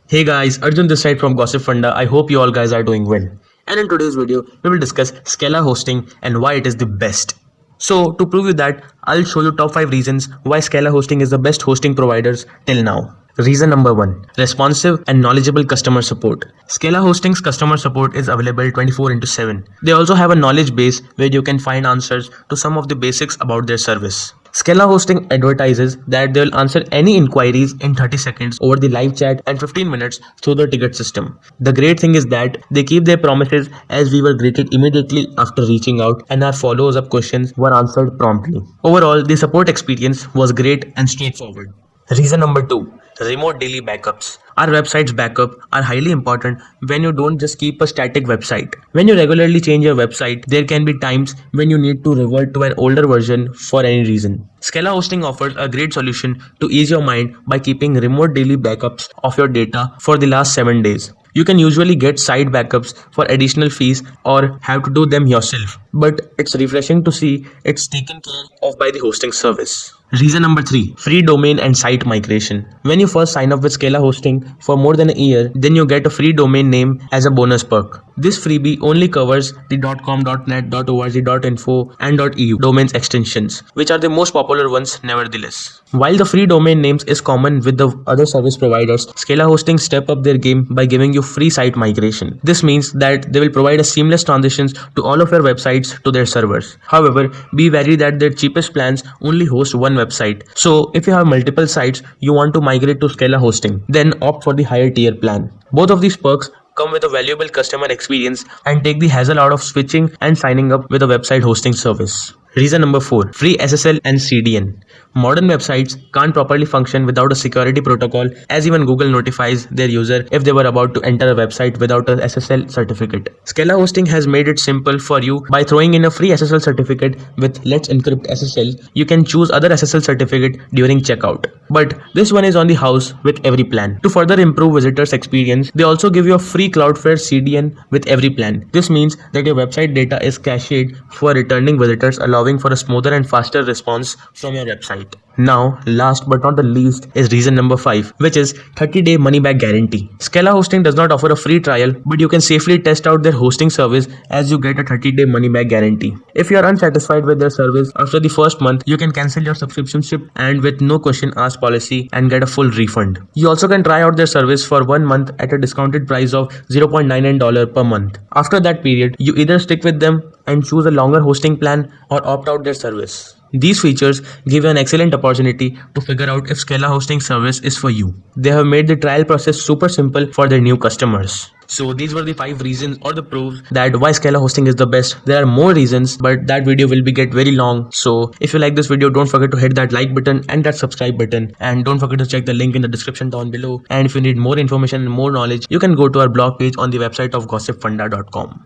Hey guys, Arjun this side from Gossipfunda. I hope you all guys are doing well. And in today's video, we will discuss Scala hosting and why it is the best. So to prove you that, I'll show you top 5 reasons why Scala hosting is the best hosting providers till now. Reason number 1. Responsive and knowledgeable customer support. Scala Hosting's customer support is available 24/7. They also have a knowledge base where you can find answers to some of the basics about their service. Scala Hosting advertises that they will answer any inquiries in 30 seconds over the live chat and 15 minutes through the ticket system. The great thing is that they keep their promises, as we were greeted immediately after reaching out and our follow up questions were answered promptly. Overall, the support experience was great and straightforward. Reason number 2. Remote daily backups. Our website's backup are highly important when you don't just keep a static website. When you regularly change your website, there can be times when you need to revert to an older version for any reason. Scala Hosting offers a great solution to ease your mind by keeping remote daily backups of your data for the last 7 days. You can usually get side backups for additional fees or have to do them yourself, but it's refreshing to see it's taken care of by the hosting service. Reason number 3. Free domain and site migration. When you first sign up with Scala Hosting for more than a year, then you get a free domain name as a bonus perk. This freebie only covers the .com, .net, .org, .info and .eu domains extensions, which are the most popular ones nevertheless. While the free domain names is common with the other service providers, Scala Hosting step up their game by giving you free site migration. This means that they will provide a seamless transitions to all of your websites to their servers. However, be wary that their cheapest plans only host one website. So if you have multiple sites you want to migrate to Scala Hosting, then opt for the higher tier plan. Both of these perks come with a valuable customer experience and take the hassle out of switching and signing up with a website hosting service. Reason number 4. Free SSL and CDN. Modern websites can't properly function without a security protocol, as even Google notifies their user if they were about to enter a website without a SSL certificate. Scala Hosting has made it simple for you by throwing in a free SSL certificate with Let's Encrypt SSL. You can choose other SSL certificate during checkout, but this one is on the house with every plan. To further improve visitors' experience, they also give you a free Cloudflare CDN with every plan. This means that your website data is cached for returning visitors, allowing for a smoother and faster response from your website. Now, last but not the least is reason number 5, which is 30-day money-back guarantee. Scala Hosting does not offer a free trial, but you can safely test out their hosting service as you get a 30-day money-back guarantee. If you are unsatisfied with their service after the first month, you can cancel your subscription and with no question asked policy and get a full refund. You also can try out their service for 1 month at a discounted price of $0.99 per month. After that period, you either stick with them and choose a longer hosting plan or opt out their service. These features give you an excellent opportunity to figure out if Scala Hosting service is for you. They have made the trial process super simple for their new customers. So these were the 5 reasons or the proofs that why Scala Hosting is the best. There are more reasons, but that video will get very long. So if you like this video, don't forget to hit that like button and that subscribe button, and don't forget to check the link in the description down below. And if you need more information and more knowledge, you can go to our blog page on the website of gossipfunda.com.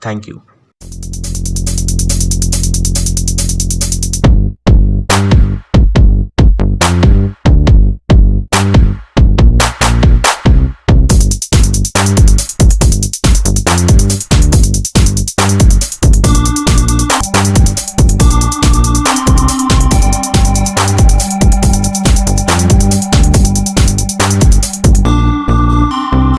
Thank you.